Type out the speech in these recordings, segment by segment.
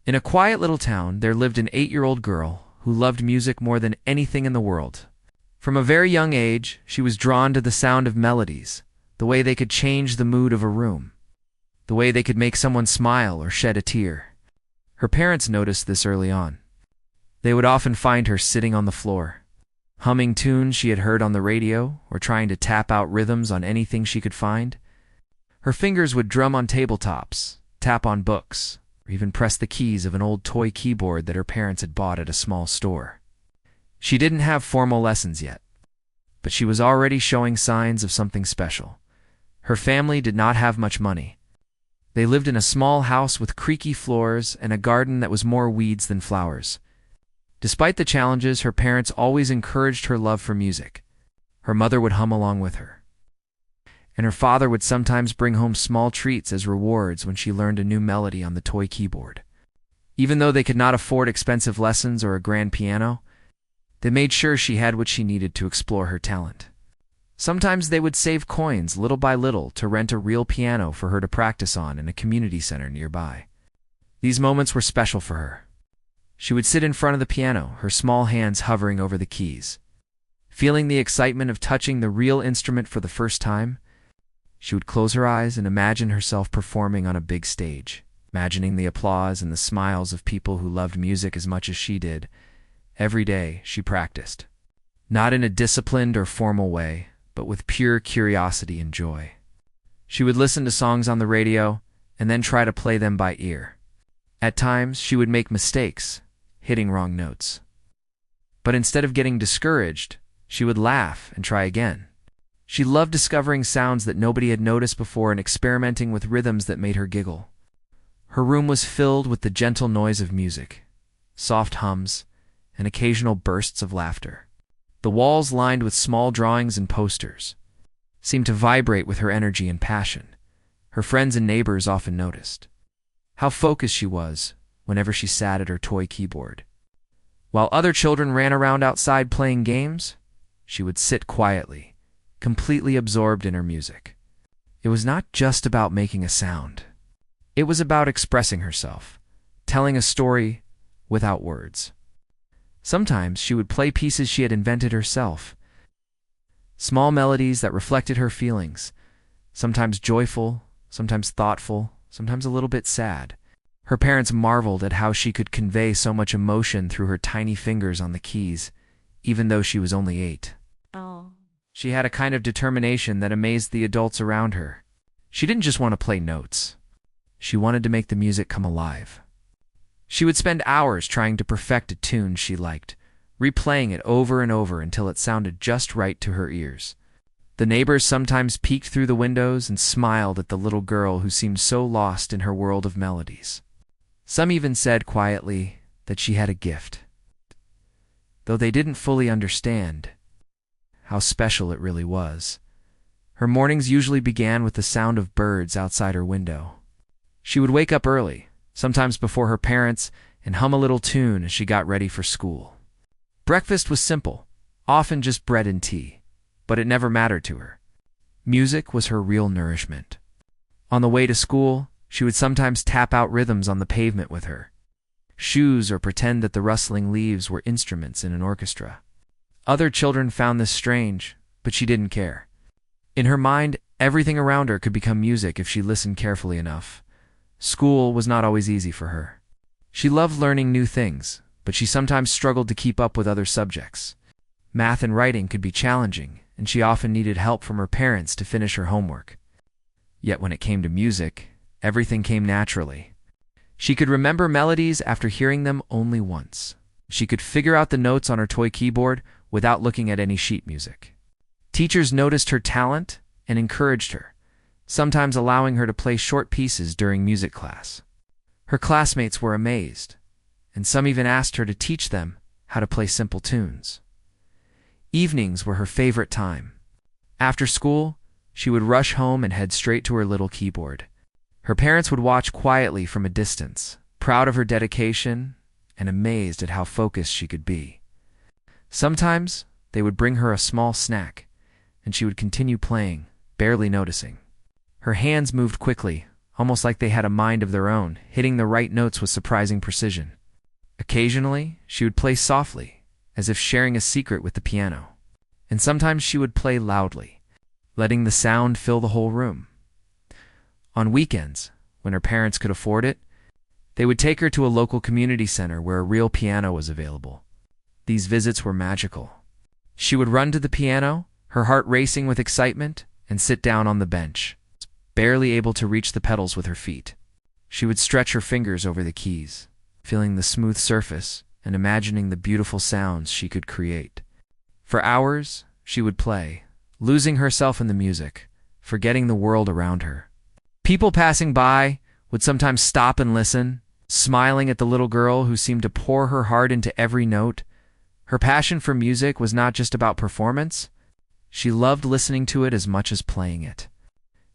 In a quiet little town, there lived an 8-year-old girl who loved music more than anything in the world. From a very young age, she was drawn to the sound of melodies, the way they could change the mood of a room, the way they could make someone smile or shed a tear. Her parents noticed this early on. They would often find her sitting on the floor, humming tunes she had heard on the radio or trying to tap out rhythms on anything she could find. Her fingers would drum on tabletops, tap on books, or even press the keys of an old toy keyboard that her parents had bought at a small store. She didn't have formal lessons yet, but she was already showing signs of something special. Her family did not have much money. They lived in a small house with creaky floors and a garden that was more weeds than flowers. Despite the challenges, her parents always encouraged her love for music. Her mother would hum along with her, and her father would sometimes bring home small treats as rewards when she learned a new melody on the toy keyboard. Even though they could not afford expensive lessons or a grand piano, they made sure she had what she needed to explore her talent. Sometimes they would save coins little by little to rent a real piano for her to practice on in a community center nearby. These moments were special for her. She would sit in front of the piano, her small hands hovering over the keys. Feeling the excitement of touching the real instrument for the first time, she would close her eyes and imagine herself performing on a big stage, imagining the applause and the smiles of people who loved music as much as she did. Every day, she practiced, not in a disciplined or formal way, but with pure curiosity and joy. She would listen to songs on the radio and then try to play them by ear. At times, she would make mistakes, hitting wrong notes. But instead of getting discouraged, she would laugh and try again. She loved discovering sounds that nobody had noticed before and experimenting with rhythms that made her giggle. Her room was filled with the gentle noise of music, soft hums, and occasional bursts of laughter. The walls, lined with small drawings and posters, seemed to vibrate with her energy and passion. Her friends and neighbors often noticed how focused she was whenever she sat at her toy keyboard. While other children ran around outside playing games, she would sit quietly, completely absorbed in her music. It was not just about making a sound. It was about expressing herself, telling a story without words. Sometimes she would play pieces she had invented herself, small melodies that reflected her feelings, sometimes joyful, sometimes thoughtful, sometimes a little bit sad. Her parents marveled at how she could convey so much emotion through her tiny fingers on the keys, even though she was only 8. Oh. She had a kind of determination that amazed the adults around her. She didn't just want to play notes. She wanted to make the music come alive. She would spend hours trying to perfect a tune she liked, replaying it over and over until it sounded just right to her ears. The neighbors sometimes peeked through the windows and smiled at the little girl who seemed so lost in her world of melodies. Some even said quietly that she had a gift, though they didn't fully understand how special it really was. Her mornings usually began with the sound of birds outside her window. She would wake up early, sometimes before her parents, and hum a little tune as she got ready for school. Breakfast was simple, often just bread and tea, but it never mattered to her. Music was her real nourishment. On the way to school, she would sometimes tap out rhythms on the pavement with her shoes or pretend that the rustling leaves were instruments in an orchestra. Other children found this strange, but she didn't care. In her mind, everything around her could become music if she listened carefully enough. School was not always easy for her. She loved learning new things, but she sometimes struggled to keep up with other subjects. Math and writing could be challenging, and she often needed help from her parents to finish her homework. Yet when it came to music, everything came naturally. She could remember melodies after hearing them only once. She could figure out the notes on her toy keyboard without looking at any sheet music. Teachers noticed her talent and encouraged her, sometimes allowing her to play short pieces during music class. Her classmates were amazed, and some even asked her to teach them how to play simple tunes. Evenings were her favorite time. After school, she would rush home and head straight to her little keyboard. Her parents would watch quietly from a distance, proud of her dedication and amazed at how focused she could be. Sometimes they would bring her a small snack, and she would continue playing, barely noticing. Her hands moved quickly, almost like they had a mind of their own, hitting the right notes with surprising precision. Occasionally, she would play softly, as if sharing a secret with the piano. And sometimes she would play loudly, letting the sound fill the whole room. On weekends, when her parents could afford it, they would take her to a local community center where a real piano was available. These visits were magical. She would run to the piano, her heart racing with excitement, and sit down on the bench, barely able to reach the pedals with her feet. She would stretch her fingers over the keys, feeling the smooth surface and imagining the beautiful sounds she could create. For hours, she would play, losing herself in the music, forgetting the world around her. People passing by would sometimes stop and listen, smiling at the little girl who seemed to pour her heart into every note. Her passion for music was not just about performance. She loved listening to it as much as playing it.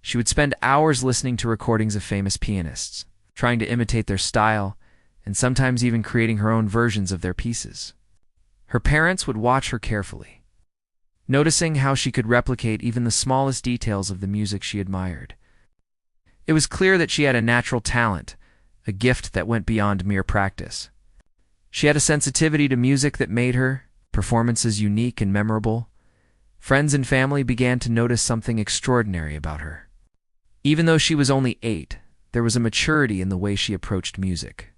She would spend hours listening to recordings of famous pianists, trying to imitate their style, and sometimes even creating her own versions of their pieces. Her parents would watch her carefully, noticing how she could replicate even the smallest details of the music she admired. It was clear that she had a natural talent, a gift that went beyond mere practice. She had a sensitivity to music that made her performances unique and memorable. Friends and family began to notice something extraordinary about her. Even though she was only 8, there was a maturity in the way she approached music.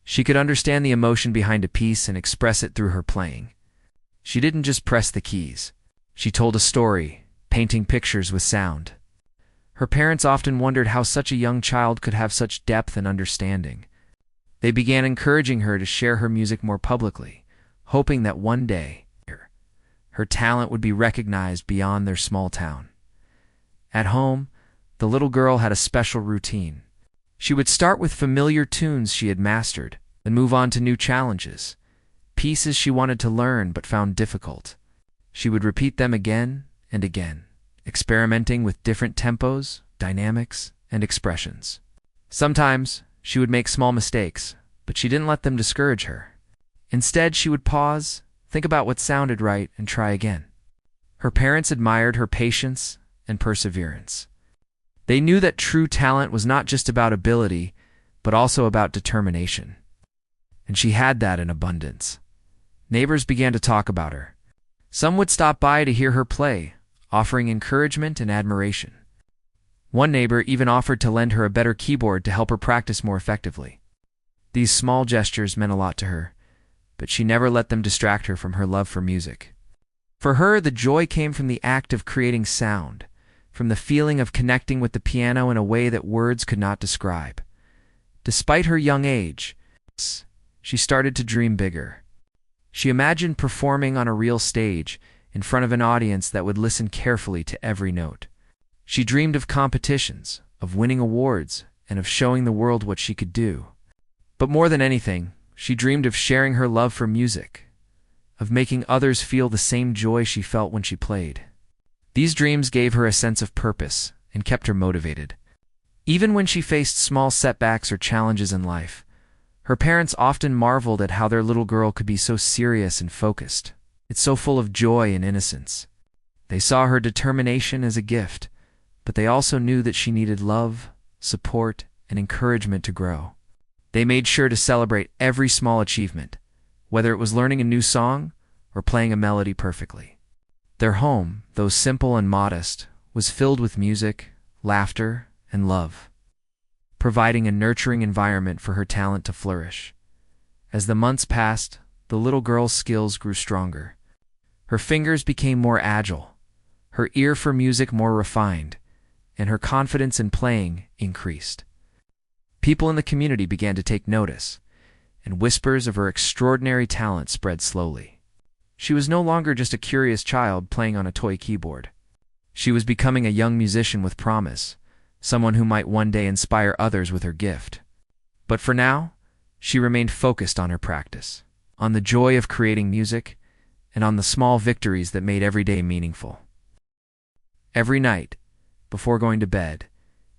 She could understand the emotion behind a piece and express it through her playing. She didn't just press the keys. She told a story, painting pictures with sound. Her parents often wondered how such a young child could have such depth and understanding. They began encouraging her to share her music more publicly, hoping that one day her talent would be recognized beyond their small town. At home, the little girl had a special routine. She would start with familiar tunes she had mastered, then move on to new challenges, pieces she wanted to learn but found difficult. She would repeat them again and again, experimenting with different tempos, dynamics, and expressions. Sometimes she would make small mistakes, but she didn't let them discourage her. Instead, she would pause, think about what sounded right, and try again. Her parents admired her patience and perseverance. They knew that true talent was not just about ability, but also about determination. And she had that in abundance. Neighbors began to talk about her. Some would stop by to hear her play, offering encouragement and admiration. One neighbor even offered to lend her a better keyboard to help her practice more effectively. These small gestures meant a lot to her, but she never let them distract her from her love for music. For her, the joy came from the act of creating sound, from the feeling of connecting with the piano in a way that words could not describe. Despite her young age, she started to dream bigger. She imagined performing on a real stage, in front of an audience that would listen carefully to every note. She dreamed of competitions, of winning awards, and of showing the world what she could do. But more than anything, she dreamed of sharing her love for music, of making others feel the same joy she felt when she played. These dreams gave her a sense of purpose and kept her motivated. Even when she faced small setbacks or challenges in life, her parents often marveled at how their little girl could be so serious and focused. It's so full of joy and innocence. They saw her determination as a gift, but they also knew that she needed love, support, and encouragement to grow. They made sure to celebrate every small achievement, whether it was learning a new song or playing a melody perfectly. Their home, though simple and modest, was filled with music, laughter, and love, providing a nurturing environment for her talent to flourish. As the months passed, the little girl's skills grew stronger. Her fingers became more agile, her ear for music more refined, and her confidence in playing increased. People in the community began to take notice, and whispers of her extraordinary talent spread slowly. She was no longer just a curious child playing on a toy keyboard. She was becoming a young musician with promise, someone who might one day inspire others with her gift. But for now, she remained focused on her practice, on the joy of creating music, and on the small victories that made every day meaningful. Every night, before going to bed,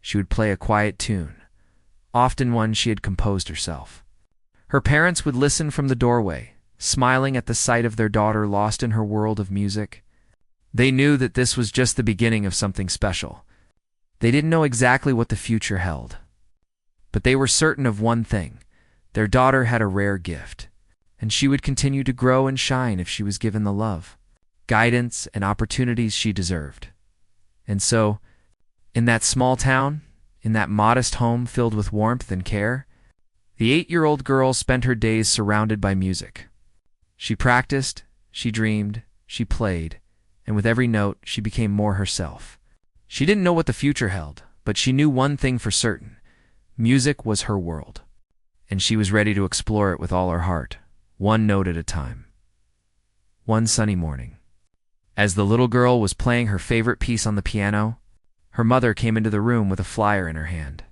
she would play a quiet tune, often one she had composed herself. Her parents would listen from the doorway, smiling at the sight of their daughter lost in her world of music. They knew that this was just the beginning of something special. They didn't know exactly what the future held, But they were certain of one thing: their daughter had a rare gift, and she would continue to grow and shine if she was given the love, guidance, and opportunities she deserved. And so, in that small town, in that modest home filled with warmth and care, the 8-year-old girl spent her days surrounded by music. She practiced, she dreamed, she played, and with every note she became more herself. She didn't know what the future held, but she knew one thing for certain: music was her world, and she was ready to explore it with all her heart, one note at a time. One sunny morning, as the little girl was playing her favorite piece on the piano, her mother came into the room with a flyer in her hand.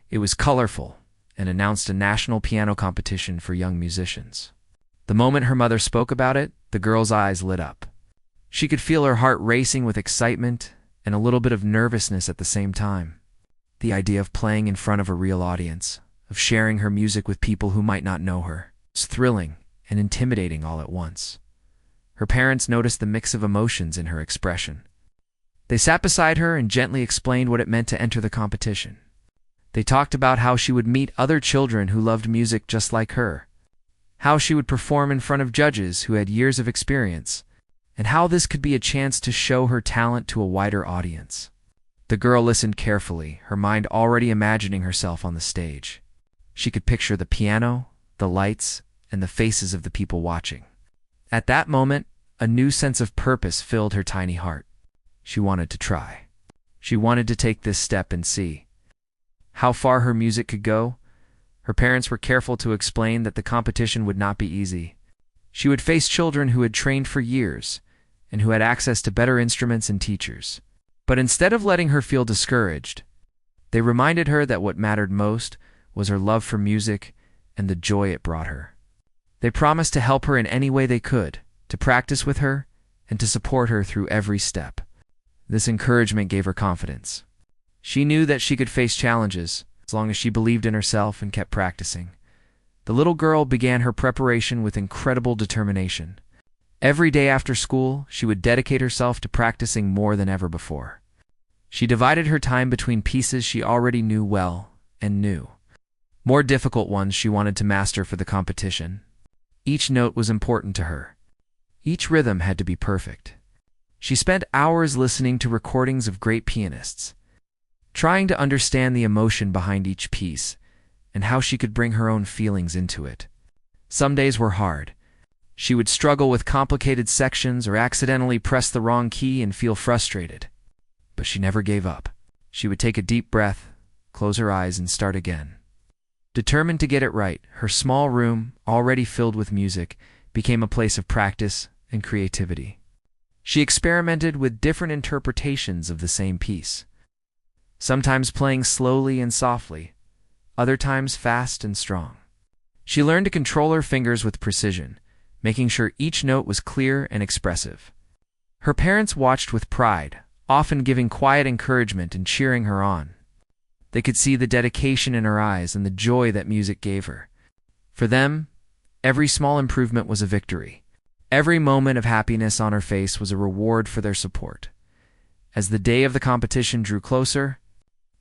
It was colorful and announced a national piano competition for young musicians. The moment her mother spoke about it, the girl's eyes lit up. She could feel her heart racing with excitement and a little bit of nervousness at the same time. The idea of playing in front of a real audience, of sharing her music with people who might not know her, was thrilling and intimidating all at once. Her parents noticed the mix of emotions in her expression. They sat beside her and gently explained what it meant to enter the competition. They talked about how she would meet other children who loved music just like her, how she would perform in front of judges who had years of experience, and how this could be a chance to show her talent to a wider audience. The girl listened carefully, her mind already imagining herself on the stage. She could picture the piano, the lights, and the faces of the people watching. At that moment, a new sense of purpose filled her tiny heart. She wanted to try. She wanted to take this step and see how far her music could go. Her parents were careful to explain that the competition would not be easy. She would face children who had trained for years and who had access to better instruments and teachers. But instead of letting her feel discouraged, they reminded her that what mattered most was her love for music and the joy it brought her. They promised to help her in any way they could, to practice with her, and to support her through every step. This encouragement gave her confidence. She knew that she could face challenges as long as she believed in herself and kept practicing. The little girl began her preparation with incredible determination. Every day after school, she would dedicate herself to practicing more than ever before. She divided her time between pieces she already knew well and new. More difficult ones she wanted to master for the competition. Each note was important to her. Each rhythm had to be perfect. She spent hours listening to recordings of great pianists, trying to understand the emotion behind each piece and how she could bring her own feelings into it. Some days were hard. She would struggle with complicated sections or accidentally press the wrong key and feel frustrated. But she never gave up. She would take a deep breath, close her eyes, and start again. Determined to get it right, her small room, already filled with music, became a place of practice and creativity. She experimented with different interpretations of the same piece, sometimes playing slowly and softly, other times fast and strong. She learned to control her fingers with precision, making sure each note was clear and expressive. Her parents watched with pride, often giving quiet encouragement and cheering her on. They could see the dedication in her eyes and the joy that music gave her. For them, every small improvement was a victory. Every moment of happiness on her face was a reward for their support. As the day of the competition drew closer,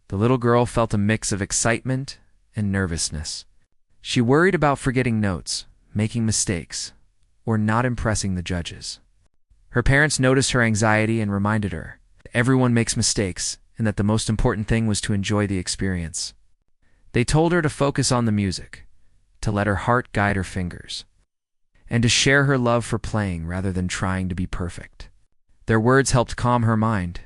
the little girl felt a mix of excitement and nervousness. She worried about forgetting notes, making mistakes, or not impressing the judges. Her parents noticed her anxiety and reminded her that everyone makes mistakes and that the most important thing was to enjoy the experience. They told her to focus on the music, to let her heart guide her fingers, and to share her love for playing rather than trying to be perfect. Their words helped calm her mind.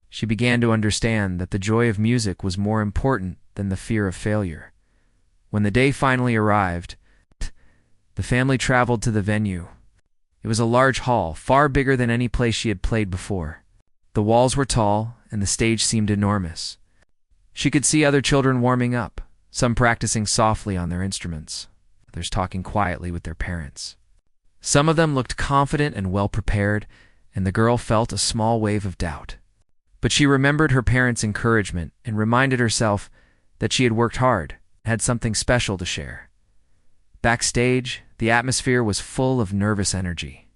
She began to understand that the joy of music was more important than the fear of failure. When the day finally arrived, the family traveled to the venue. It was a large hall, far bigger than any place she had played before. The walls were tall, and the stage seemed enormous. She could see other children warming up, some practicing softly on their instruments, others talking quietly with their parents. Some of them looked confident and well-prepared, and the girl felt a small wave of doubt. But she remembered her parents' encouragement and reminded herself that she had worked hard, had something special to share. Backstage, the atmosphere was full of nervous energy.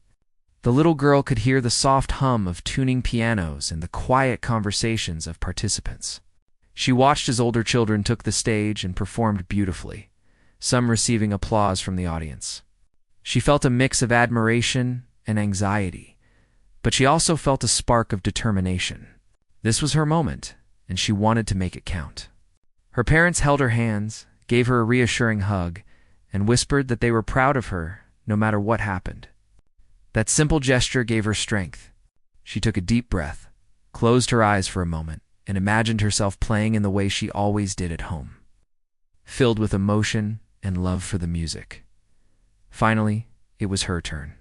The little girl could hear the soft hum of tuning pianos and the quiet conversations of participants. She watched as older children took the stage and performed beautifully, some receiving applause from the audience. She felt a mix of admiration and anxiety, but she also felt a spark of determination. This was her moment, and she wanted to make it count. Her parents held her hands, gave her a reassuring hug, and whispered that they were proud of her no matter what happened. That simple gesture gave her strength. She took a deep breath, closed her eyes for a moment, and imagined herself playing in the way she always did at home, filled with emotion and love for the music. Finally, it was her turn.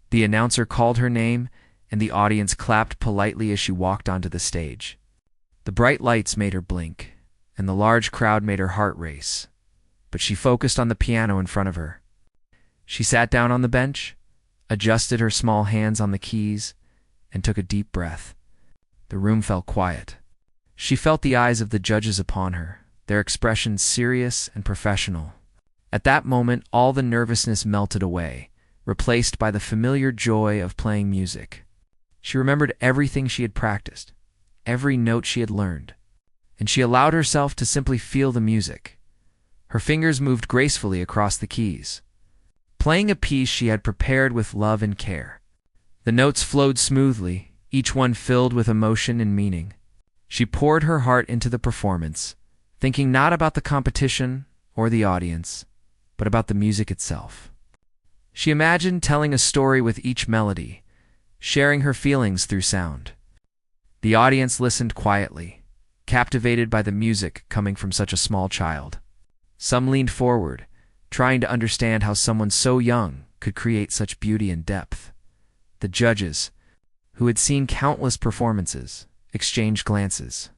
The announcer called her name, and the audience clapped politely as she walked onto the stage. The bright lights made her blink, and the large crowd made her heart race, but she focused on the piano in front of her. She sat down on the bench, adjusted her small hands on the keys, and took a deep breath. The room fell quiet. She felt the eyes of the judges upon her, their expressions serious and professional. At that moment, all the nervousness melted away, replaced by the familiar joy of playing music. She remembered everything she had practiced, every note she had learned, and she allowed herself to simply feel the music. Her fingers moved gracefully across the keys, playing a piece she had prepared with love and care. The notes flowed smoothly, each one filled with emotion and meaning. She poured her heart into the performance, thinking not about the competition or the audience, but about the music itself. She imagined telling a story with each melody, sharing her feelings through sound. The audience listened quietly, captivated by the music coming from such a small child. Some leaned forward, trying to understand how someone so young could create such beauty and depth. The judges, who had seen countless performances, exchanged glances.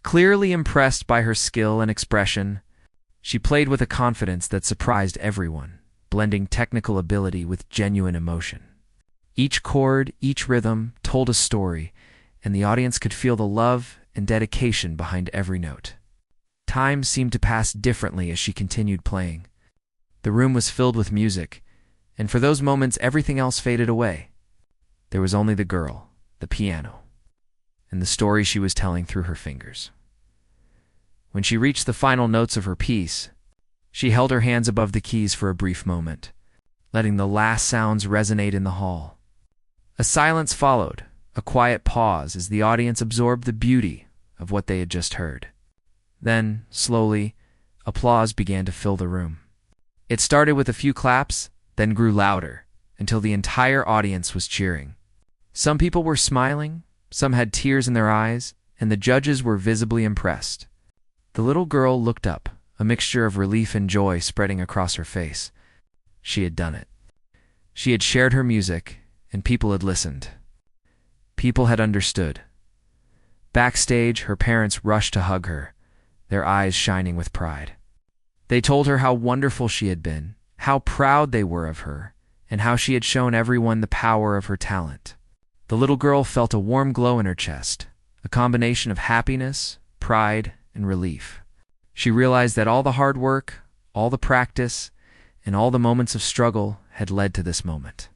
Clearly impressed by her skill and expression, she played with a confidence that surprised everyone, blending technical ability with genuine emotion. Each chord, each rhythm told a story, and the audience could feel the love and dedication behind every note. Time seemed to pass differently as she continued playing. The room was filled with music, and for those moments everything else faded away. There was only the girl, the piano, and the story she was telling through her fingers. When she reached the final notes of her piece, she held her hands above the keys for a brief moment, letting the last sounds resonate in the hall. A silence followed, a quiet pause as the audience absorbed the beauty of what they had just heard. Then, slowly, applause began to fill the room. It started with a few claps, then grew louder, until the entire audience was cheering. Some people were smiling, some had tears in their eyes, and the judges were visibly impressed. The little girl looked up, a mixture of relief and joy spreading across her face. She had done it. She had shared her music, and people had listened. People had understood. Backstage, her parents rushed to hug her, their eyes shining with pride. They told her how wonderful she had been, how proud they were of her, and how she had shown everyone the power of her talent. The little girl felt a warm glow in her chest, a combination of happiness, pride, and relief. She realized that all the hard work, all the practice, and all the moments of struggle had led to this moment.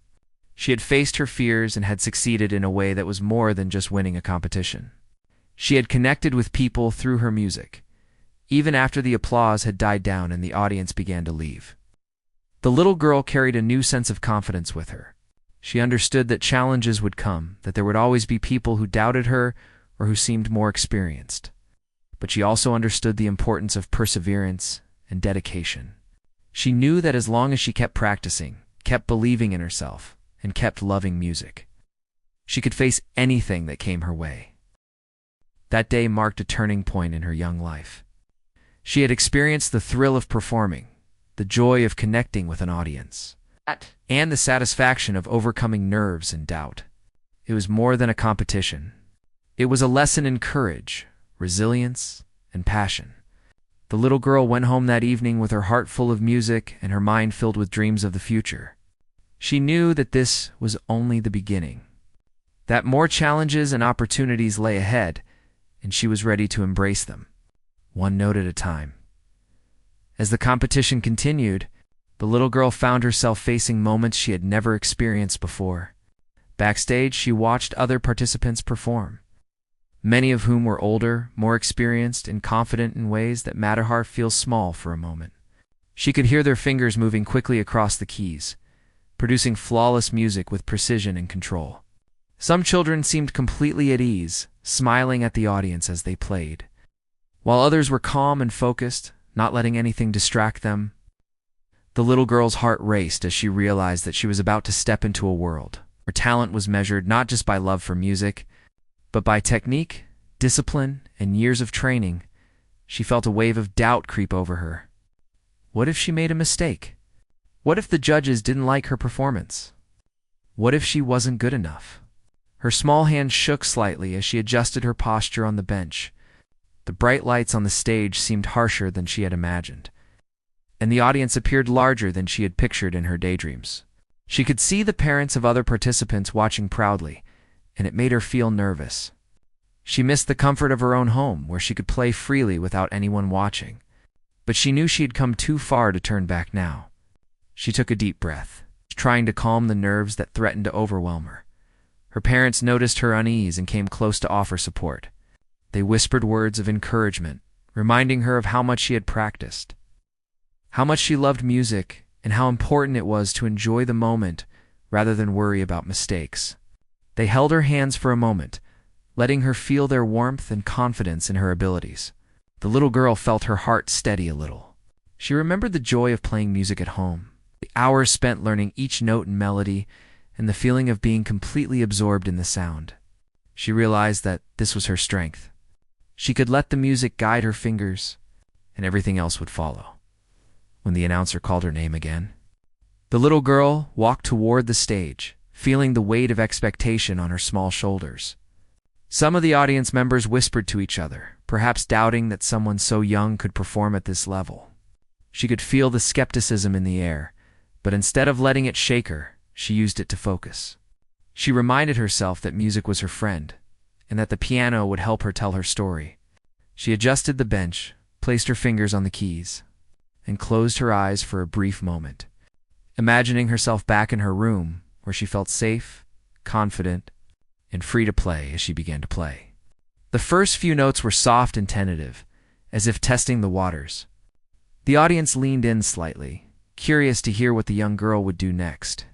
She had faced her fears and had succeeded in a way that was more than just winning a competition. She had connected with people through her music, even after the applause had died down and the audience began to leave. The little girl carried a new sense of confidence with her. She understood that challenges would come, that there would always be people who doubted her or who seemed more experienced. But she also understood the importance of perseverance and dedication. She knew that as long as she kept practicing, kept believing in herself, and kept loving music, she could face anything that came her way. That day marked a turning point in her young life. She had experienced the thrill of performing, the joy of connecting with an audience, and the satisfaction of overcoming nerves and doubt. It was more than a competition. It was a lesson in courage, resilience, and passion. The little girl went home that evening with her heart full of music and her mind filled with dreams of the future. She knew that this was only the beginning, that more challenges and opportunities lay ahead, and she was ready to embrace them, one note at a time. As the competition continued, the little girl found herself facing moments she had never experienced before. Backstage, she watched other participants perform. many of whom were older, more experienced, and confident in ways that made her heart feel small for a moment. She could hear their fingers moving quickly across the keys, producing flawless music with precision and control. Some children seemed completely at ease, smiling at the audience as they played, while others were calm and focused, not letting anything distract them. The little girl's heart raced as she realized that she was about to step into a world where talent was measured not just by love for music, but by technique, discipline, and years of training. She felt a wave of doubt creep over her. What if she made a mistake? What if the judges didn't like her performance? What if she wasn't good enough? Her small hand shook slightly as she adjusted her posture on the bench. The bright lights on the stage seemed harsher than she had imagined, and the audience appeared larger than she had pictured in her daydreams. She could see the parents of other participants watching proudly, and it made her feel nervous. She missed the comfort of her own home, where she could play freely without anyone watching. But she knew she had come too far to turn back now. She took a deep breath, trying to calm the nerves that threatened to overwhelm her. Her parents noticed her unease and came close to offer support. They whispered words of encouragement, reminding her of how much she had practiced, how much she loved music, and how important it was to enjoy the moment rather than worry about mistakes. They held her hands for a moment, letting her feel their warmth and confidence in her abilities. The little girl felt her heart steady a little. She remembered the joy of playing music at home, the hours spent learning each note and melody, and the feeling of being completely absorbed in the sound. She realized that this was her strength. She could let the music guide her fingers, and everything else would follow. When the announcer called her name again, the little girl walked toward the stage, feeling the weight of expectation on her small shoulders. Some of the audience members whispered to each other, perhaps doubting that someone so young could perform at this level. She could feel the skepticism in the air, but instead of letting it shake her, she used it to focus. She reminded herself that music was her friend, and that the piano would help her tell her story. She adjusted the bench, placed her fingers on the keys, and closed her eyes for a brief moment, imagining herself back in her room where she felt safe, confident, and free to play as she began to play. The first few notes were soft and tentative, as if testing the waters. The audience leaned in slightly, curious to hear what the young girl would do next.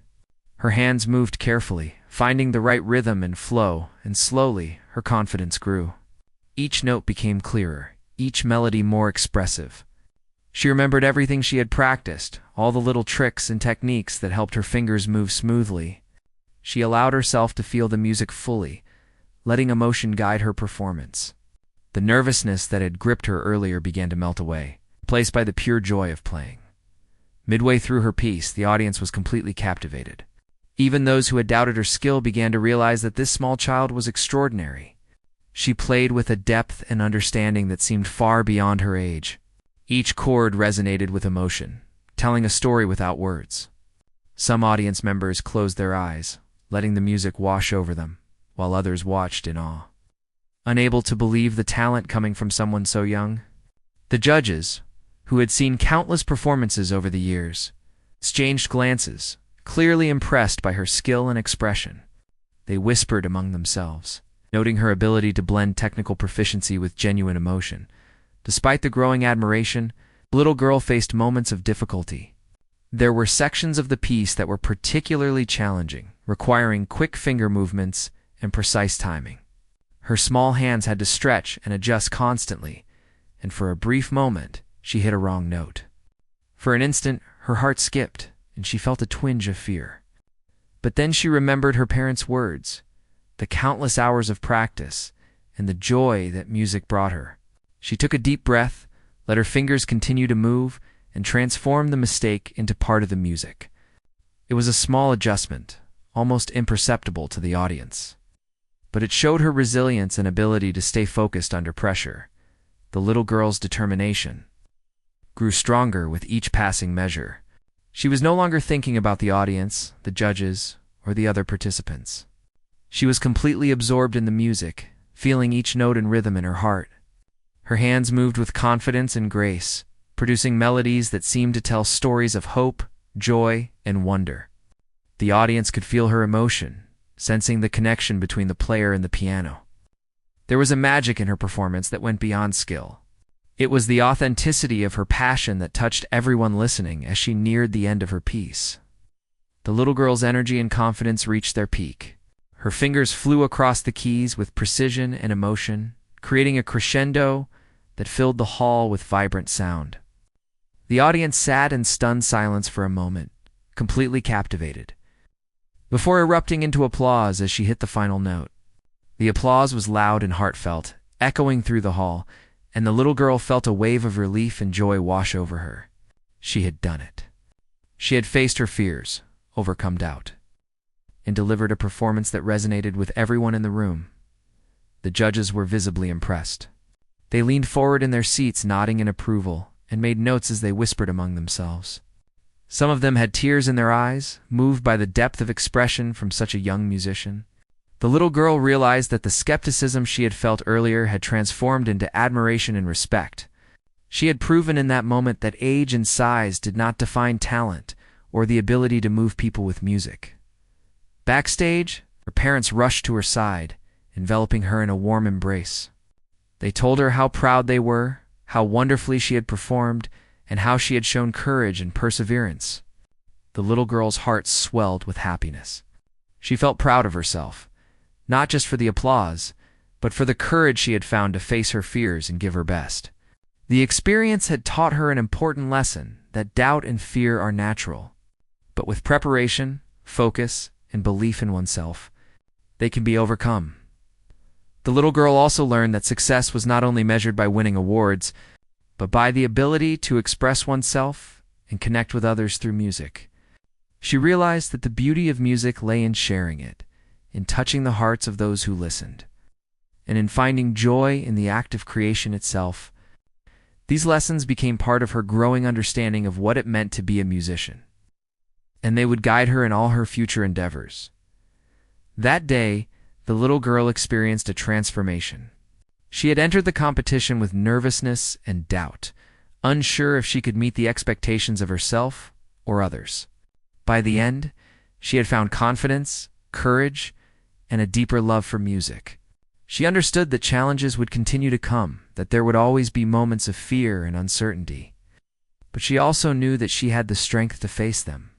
Her hands moved carefully, finding the right rhythm and flow, and slowly her confidence grew. Each note became clearer, each melody more expressive. She remembered everything she had practiced, all the little tricks and techniques that helped her fingers move smoothly. She allowed herself to feel the music fully, letting emotion guide her performance. The nervousness that had gripped her earlier began to melt away, replaced by the pure joy of playing. Midway through her piece, the audience was completely captivated. Even those who had doubted her skill began to realize that this small child was extraordinary. She played with a depth and understanding that seemed far beyond her age. Each chord resonated with emotion, telling a story without words. Some audience members closed their eyes, letting the music wash over them, while others watched in awe, unable to believe the talent coming from someone so young. The judges, who had seen countless performances over the years, exchanged glances, clearly impressed by her skill and expression. They whispered among themselves, noting her ability to blend technical proficiency with genuine emotion. Despite the growing admiration, the little girl faced moments of difficulty. There were sections of the piece that were particularly challenging, requiring quick finger movements and precise timing. Her small hands had to stretch and adjust constantly, and for a brief moment, she hit a wrong note. For an instant, her heart skipped, and she felt a twinge of fear. But then she remembered her parents' words, the countless hours of practice, and the joy that music brought her. She took a deep breath, let her fingers continue to move, and transformed the mistake into part of the music. It was a small adjustment, almost imperceptible to the audience. But it showed her resilience and ability to stay focused under pressure. The little girl's determination grew stronger with each passing measure. She was no longer thinking about the audience, the judges, or the other participants. She was completely absorbed in the music, feeling each note and rhythm in her heart. Her hands moved with confidence and grace, producing melodies that seemed to tell stories of hope, joy, and wonder. The audience could feel her emotion, sensing the connection between the player and the piano. There was a magic in her performance that went beyond skill. It was the authenticity of her passion that touched everyone listening as she neared the end of her piece. The little girl's energy and confidence reached their peak. Her fingers flew across the keys with precision and emotion, creating a crescendo that filled the hall with vibrant sound. The audience sat in stunned silence for a moment, completely captivated, before erupting into applause as she hit the final note. The applause was loud and heartfelt, echoing through the hall, and the little girl felt a wave of relief and joy wash over her. She had done it. She had faced her fears, overcome doubt, and delivered a performance that resonated with everyone in the room. The judges were visibly impressed. They leaned forward in their seats, nodding in approval, and made notes as they whispered among themselves. Some of them had tears in their eyes, moved by the depth of expression from such a young musician. The little girl realized that the skepticism she had felt earlier had transformed into admiration and respect. She had proven in that moment that age and size did not define talent or the ability to move people with music. Backstage, her parents rushed to her side, enveloping her in a warm embrace. They told her how proud they were, how wonderfully she had performed, and how she had shown courage and perseverance. The little girl's heart swelled with happiness. She felt proud of herself, not just for the applause, but for the courage she had found to face her fears and give her best. The experience had taught her an important lesson, that doubt and fear are natural. But with preparation, focus, and belief in oneself, they can be overcome. The little girl also learned that success was not only measured by winning awards, but by the ability to express oneself and connect with others through music. She realized that the beauty of music lay in sharing it, in touching the hearts of those who listened, and in finding joy in the act of creation itself. These lessons became part of her growing understanding of what it meant to be a musician, and they would guide her in all her future endeavors. That day, the little girl experienced a transformation. She had entered the competition with nervousness and doubt, unsure if she could meet the expectations of herself or others. By the end, she had found confidence, courage, and a deeper love for music. She understood that challenges would continue to come, that there would always be moments of fear and uncertainty. But she also knew that she had the strength to face them.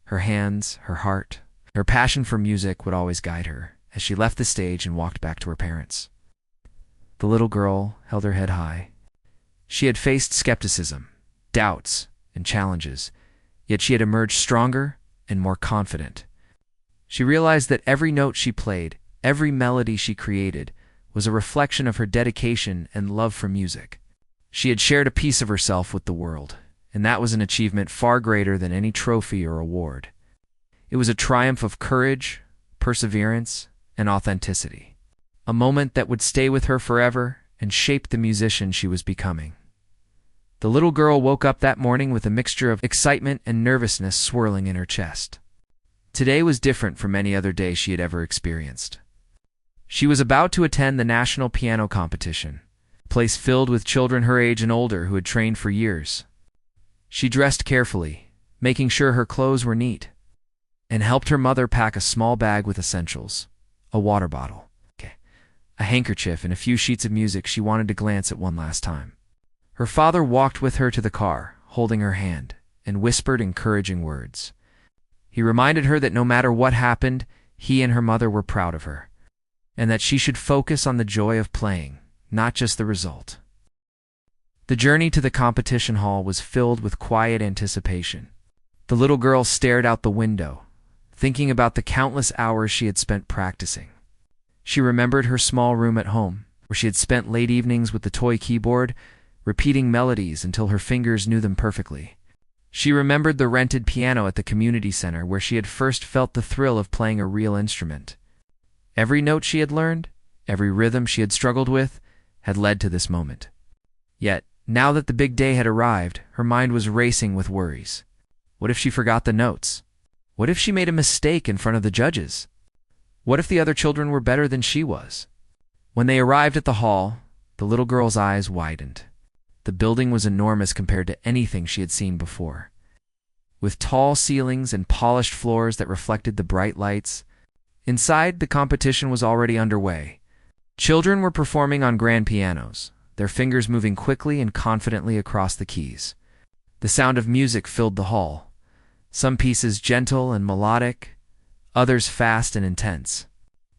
Her hands, her heart, her passion for music would always guide her as she left the stage and walked back to her parents. The little girl held her head high. She had faced skepticism, doubts, and challenges, yet she had emerged stronger and more confident. She realized that every note she played, every melody she created, was a reflection of her dedication and love for music. She had shared a piece of herself with the world, and that was an achievement far greater than any trophy or award. It was a triumph of courage, perseverance, and authenticity. A moment that would stay with her forever and shape the musician she was becoming. The little girl woke up that morning with a mixture of excitement and nervousness swirling in her chest. Today was different from any other day she had ever experienced. She was about to attend the national piano competition, a place filled with children her age and older who had trained for years. She dressed carefully, making sure her clothes were neat, and helped her mother pack a small bag with essentials, a water bottle, a handkerchief, and a few sheets of music she wanted to glance at one last time. Her father walked with her to the car, holding her hand, and whispered encouraging words. He reminded her that no matter what happened, he and her mother were proud of her, and that she should focus on the joy of playing, not just the result. The journey to the competition hall was filled with quiet anticipation. The little girl stared out the window, thinking about the countless hours she had spent practicing. She remembered her small room at home, where she had spent late evenings with the toy keyboard, repeating melodies until her fingers knew them perfectly. She remembered the rented piano at the community center where she had first felt the thrill of playing a real instrument. Every note she had learned, every rhythm she had struggled with, had led to this moment. Yet, now that the big day had arrived, her mind was racing with worries. What if she forgot the notes? What if she made a mistake in front of the judges? What if the other children were better than she was? When they arrived at the hall, the little girl's eyes widened. The building was enormous compared to anything she had seen before. With tall ceilings and polished floors that reflected the bright lights, inside the competition was already underway. Children were performing on grand pianos, their fingers moving quickly and confidently across the keys. The sound of music filled the hall, some pieces gentle and melodic, others fast and intense.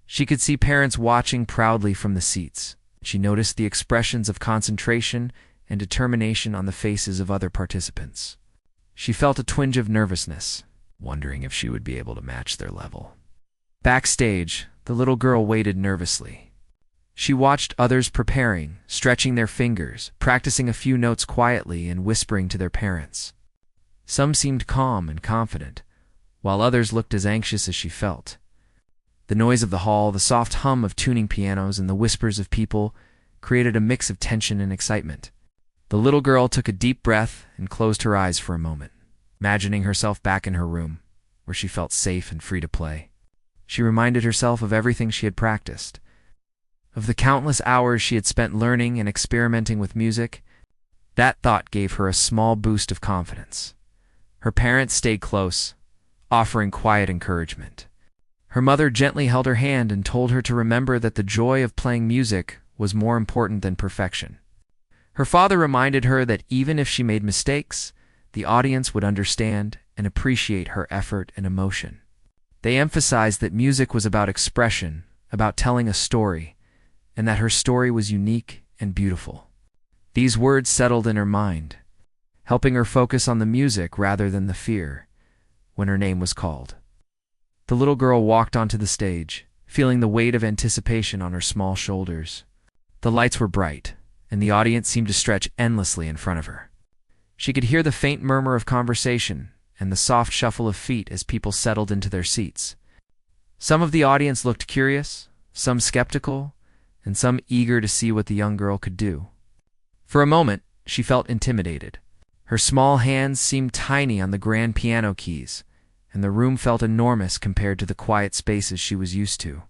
She could see parents watching proudly from the seats. She noticed the expressions of concentration and determination on the faces of other participants. She felt a twinge of nervousness, wondering if she would be able to match their level. Backstage, the little girl waited nervously. She watched others preparing, stretching their fingers, practicing a few notes quietly and whispering to their parents. Some seemed calm and confident, while others looked as anxious as she felt. The noise of the hall, the soft hum of tuning pianos, and the whispers of people created a mix of tension and excitement. The little girl took a deep breath and closed her eyes for a moment, imagining herself back in her room, where she felt safe and free to play. She reminded herself of everything she had practiced, of the countless hours she had spent learning and experimenting with music. That thought gave her a small boost of confidence. Her parents stayed close, offering quiet encouragement. Her mother gently held her hand and told her to remember that the joy of playing music was more important than perfection. Her father reminded her that even if she made mistakes, the audience would understand and appreciate her effort and emotion. They emphasized that music was about expression, about telling a story, and that her story was unique and beautiful. These words settled in her mind, helping her focus on the music rather than the fear when her name was called. The little girl walked onto the stage, feeling the weight of anticipation on her small shoulders. The lights were bright, and the audience seemed to stretch endlessly in front of her. She could hear the faint murmur of conversation and the soft shuffle of feet as people settled into their seats. Some of the audience looked curious, some skeptical, and some eager to see what the young girl could do. For a moment, she felt intimidated. Her small hands seemed tiny on the grand piano keys, and the room felt enormous compared to the quiet spaces she was used to.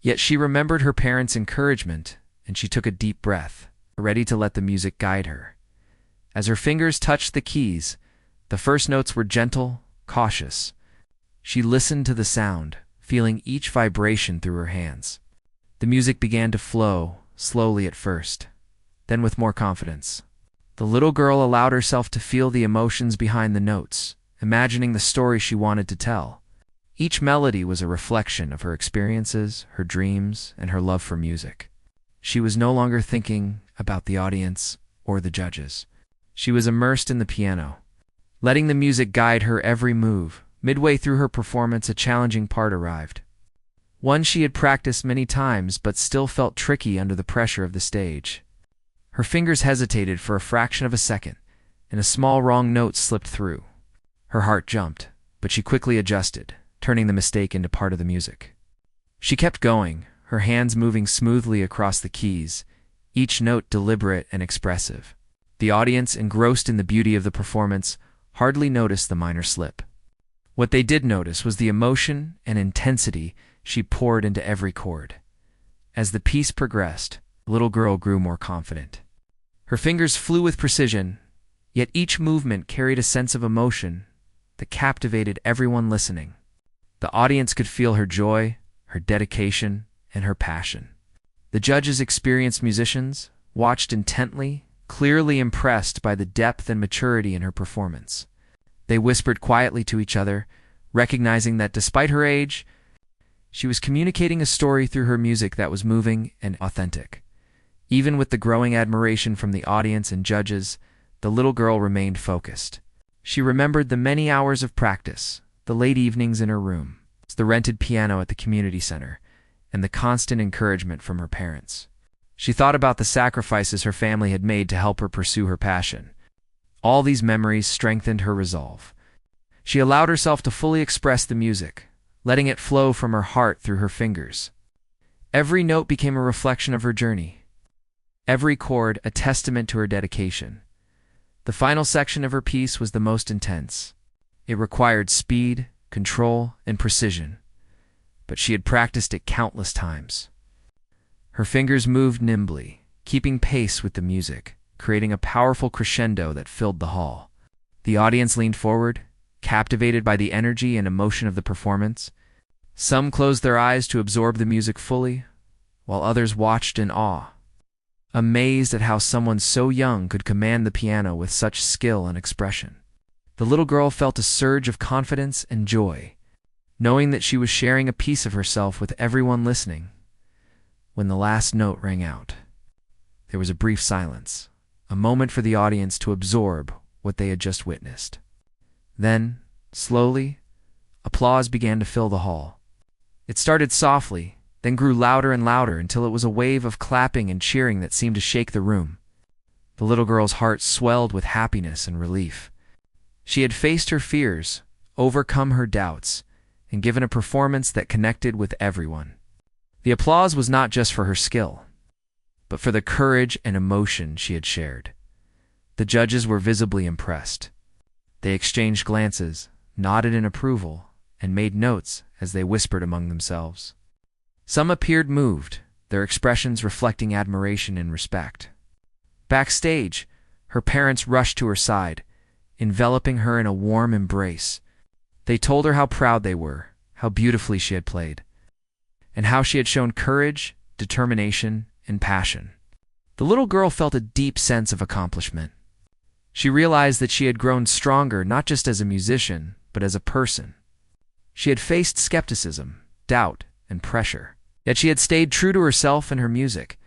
Yet she remembered her parents' encouragement, and she took a deep breath, ready to let the music guide her. As her fingers touched the keys, the first notes were gentle, cautious. She listened to the sound, feeling each vibration through her hands. The music began to flow, slowly at first, then with more confidence. The little girl allowed herself to feel the emotions behind the notes, imagining the story she wanted to tell. Each melody was a reflection of her experiences, her dreams, and her love for music. She was no longer thinking about the audience or the judges. She was immersed in the piano, letting the music guide her every move. Midway through her performance, a challenging part arrived. One she had practiced many times but still felt tricky under the pressure of the stage. Her fingers hesitated for a fraction of a second, and a small wrong note slipped through. Her heart jumped, but she quickly adjusted, turning the mistake into part of the music. She kept going, her hands moving smoothly across the keys, each note deliberate and expressive. The audience, engrossed in the beauty of the performance, hardly noticed the minor slip. What they did notice was the emotion and intensity she poured into every chord. As the piece progressed, the little girl grew more confident. Her fingers flew with precision, yet each movement carried a sense of emotion that captivated everyone listening. The audience could feel her joy, her dedication, and her passion. The judges, experienced musicians, watched intently, clearly impressed by the depth and maturity in her performance. They whispered quietly to each other, recognizing that despite her age, she was communicating a story through her music that was moving and authentic. Even with the growing admiration from the audience and judges, the little girl remained focused. She remembered the many hours of practice, the late evenings in her room, the rented piano at the community center, and the constant encouragement from her parents. She thought about the sacrifices her family had made to help her pursue her passion. All these memories strengthened her resolve. She allowed herself to fully express the music, letting it flow from her heart through her fingers. Every note became a reflection of her journey, every chord a testament to her dedication. The final section of her piece was the most intense. It required speed, control, and precision, but she had practiced it countless times. Her fingers moved nimbly, keeping pace with the music, creating a powerful crescendo that filled the hall. The audience leaned forward, captivated by the energy and emotion of the performance. Some closed their eyes to absorb the music fully, while others watched in awe, amazed at how someone so young could command the piano with such skill and expression. The little girl felt a surge of confidence and joy, knowing that she was sharing a piece of herself with everyone listening. When the last note rang out, there was a brief silence, a moment for the audience to absorb what they had just witnessed. Then, slowly, applause began to fill the hall. It started softly, then grew louder and louder until it was a wave of clapping and cheering that seemed to shake the room. The little girl's heart swelled with happiness and relief. She had faced her fears, overcome her doubts, and given a performance that connected with everyone. The applause was not just for her skill, but for the courage and emotion she had shared. The judges were visibly impressed. They exchanged glances, nodded in approval, and made notes as they whispered among themselves. Some appeared moved, their expressions reflecting admiration and respect. Backstage, her parents rushed to her side, enveloping her in a warm embrace. They told her how proud they were, how beautifully she had played, and how she had shown courage, determination, and passion. The little girl felt a deep sense of accomplishment. She realized that she had grown stronger not just as a musician, but as a person. She had faced skepticism, doubt, and pressure, yet she had stayed true to herself and her music.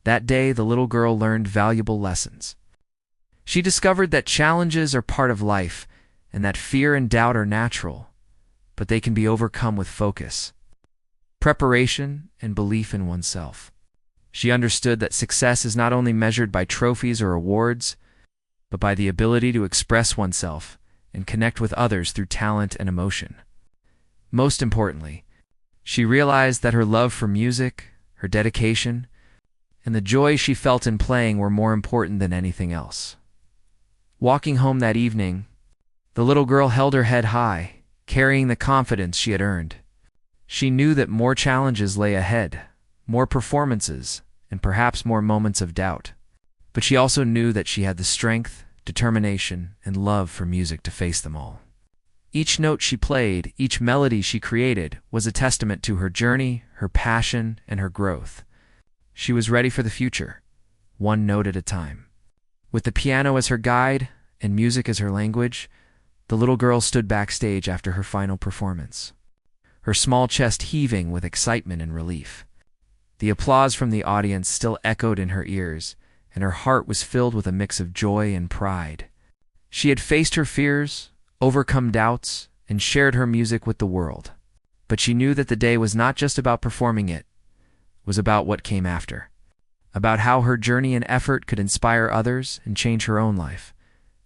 That day, the little girl learned valuable lessons. She discovered that challenges are part of life and that fear and doubt are natural, but they can be overcome with focus, preparation, and belief in oneself. She understood that success is not only measured by trophies or awards, but by the ability to express oneself and connect with others through talent and emotion. Most importantly, she realized that her love for music, her dedication, and the joy she felt in playing were more important than anything else. Walking home that evening, the little girl held her head high, carrying the confidence she had earned. She knew that more challenges lay ahead, more performances, and perhaps more moments of doubt. But she also knew that she had the strength, determination, and love for music to face them all. Each note she played, each melody she created, was a testament to her journey, her passion, and her growth. She was ready for the future, one note at a time. With the piano as her guide and music as her language, the little girl stood backstage after her final performance, her small chest heaving with excitement and relief. The applause from the audience still echoed in her ears, and her heart was filled with a mix of joy and pride. She had faced her fears, overcome doubts, and shared her music with the world. But she knew that the day was not just about performing it was about what came after, about how her journey and effort could inspire others and change her own life.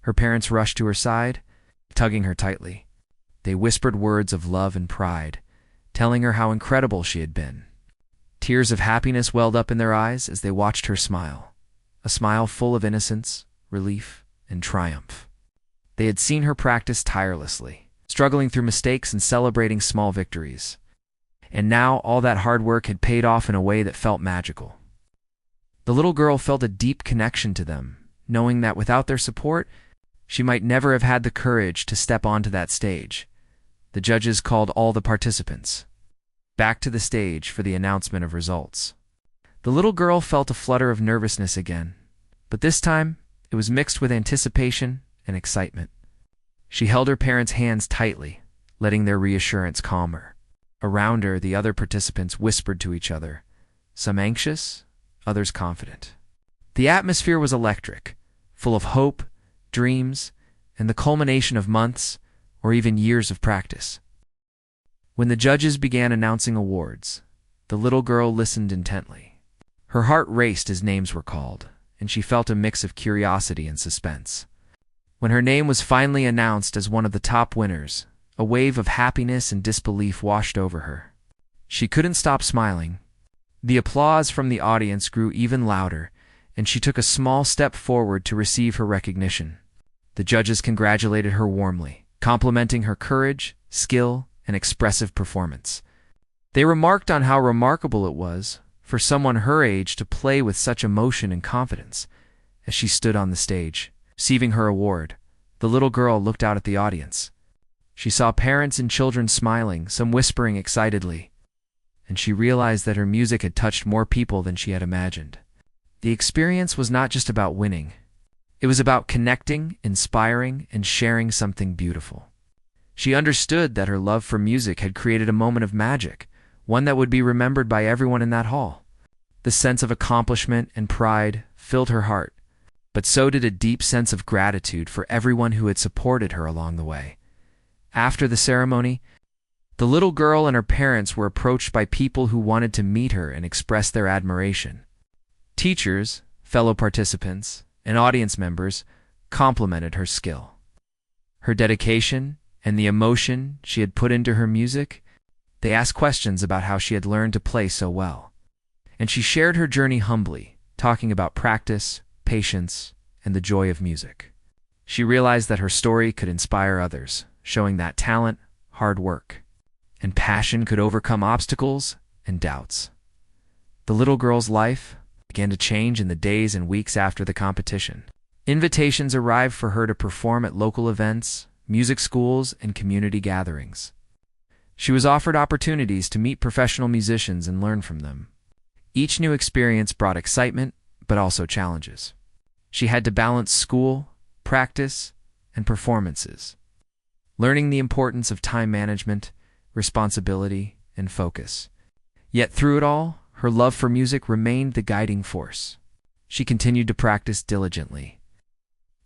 Her parents rushed to her side, tugging her tightly. They whispered words of love and pride, telling her how incredible she had been. Tears of happiness welled up in their eyes as they watched her smile, a smile full of innocence, relief, and triumph. They had seen her practice tirelessly, struggling through mistakes and celebrating small victories. And now all that hard work had paid off in a way that felt magical. The little girl felt a deep connection to them, knowing that without their support, she might never have had the courage to step onto that stage. The judges called all the participants back to the stage for the announcement of results. The little girl felt a flutter of nervousness again, but this time it was mixed with anticipation and excitement. She held her parents' hands tightly, letting their reassurance calm her. Around her, the other participants whispered to each other, some anxious, others confident. The atmosphere was electric, full of hope, dreams, and the culmination of months or even years of practice. When the judges began announcing awards, the little girl listened intently. Her heart raced as names were called, and she felt a mix of curiosity and suspense. When her name was finally announced as one of the top winners, a wave of happiness and disbelief washed over her. She couldn't stop smiling. The applause from the audience grew even louder, and she took a small step forward to receive her recognition. The judges congratulated her warmly, complimenting her courage, skill, and expressive performance. They remarked on how remarkable it was for someone her age to play with such emotion and confidence. As she stood on the stage, receiving her award, the little girl looked out at the audience. She saw parents and children smiling, some whispering excitedly, and she realized that her music had touched more people than she had imagined. The experience was not just about winning. It was about connecting, inspiring, and sharing something beautiful. She understood that her love for music had created a moment of magic, one that would be remembered by everyone in that hall. The sense of accomplishment and pride filled her heart, but so did a deep sense of gratitude for everyone who had supported her along the way. After the ceremony, the little girl and her parents were approached by people who wanted to meet her and express their admiration. Teachers, fellow participants, and audience members complimented her skill. Her dedication and the emotion she had put into her music. They asked questions about how she had learned to play so well. And she shared her journey humbly, talking about practice, patience, and the joy of music. She realized that her story could inspire others, showing that talent, hard work, and passion could overcome obstacles and doubts. The little girl's life began to change in the days and weeks after the competition. Invitations arrived for her to perform at local events, music schools, and community gatherings. She was offered opportunities to meet professional musicians and learn from them. Each new experience brought excitement, but also challenges. She had to balance school, practice, and performances, learning the importance of time management, responsibility, and focus. Yet through it all, her love for music remained the guiding force. She continued to practice diligently.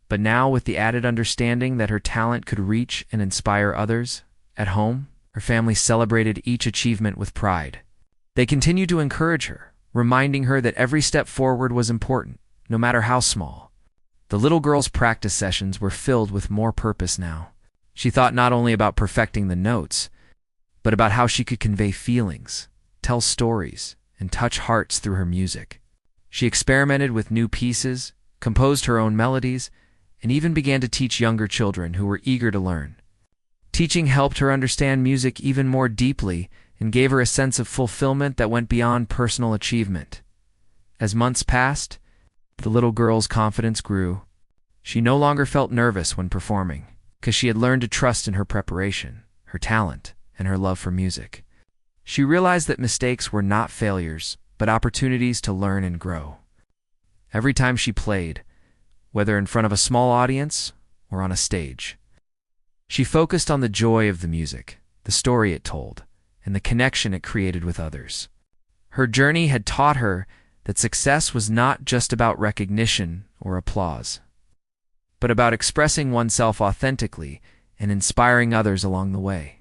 But now, with the added understanding that her talent could reach and inspire others, at home, her family celebrated each achievement with pride. They continued to encourage her, reminding her that every step forward was important, no matter how small. The little girl's practice sessions were filled with more purpose now. She thought not only about perfecting the notes, but about how she could convey feelings, tell stories, and touch hearts through her music. She experimented with new pieces, composed her own melodies, and even began to teach younger children who were eager to learn. Teaching helped her understand music even more deeply and gave her a sense of fulfillment that went beyond personal achievement. As months passed, the little girl's confidence grew. She no longer felt nervous when performing, because she had learned to trust in her preparation, her talent, and her love for music. She realized that mistakes were not failures, but opportunities to learn and grow. Every time she played, whether in front of a small audience or on a stage, she focused on the joy of the music, the story it told, and the connection it created with others. Her journey had taught her that success was not just about recognition or applause, but about expressing oneself authentically and inspiring others along the way.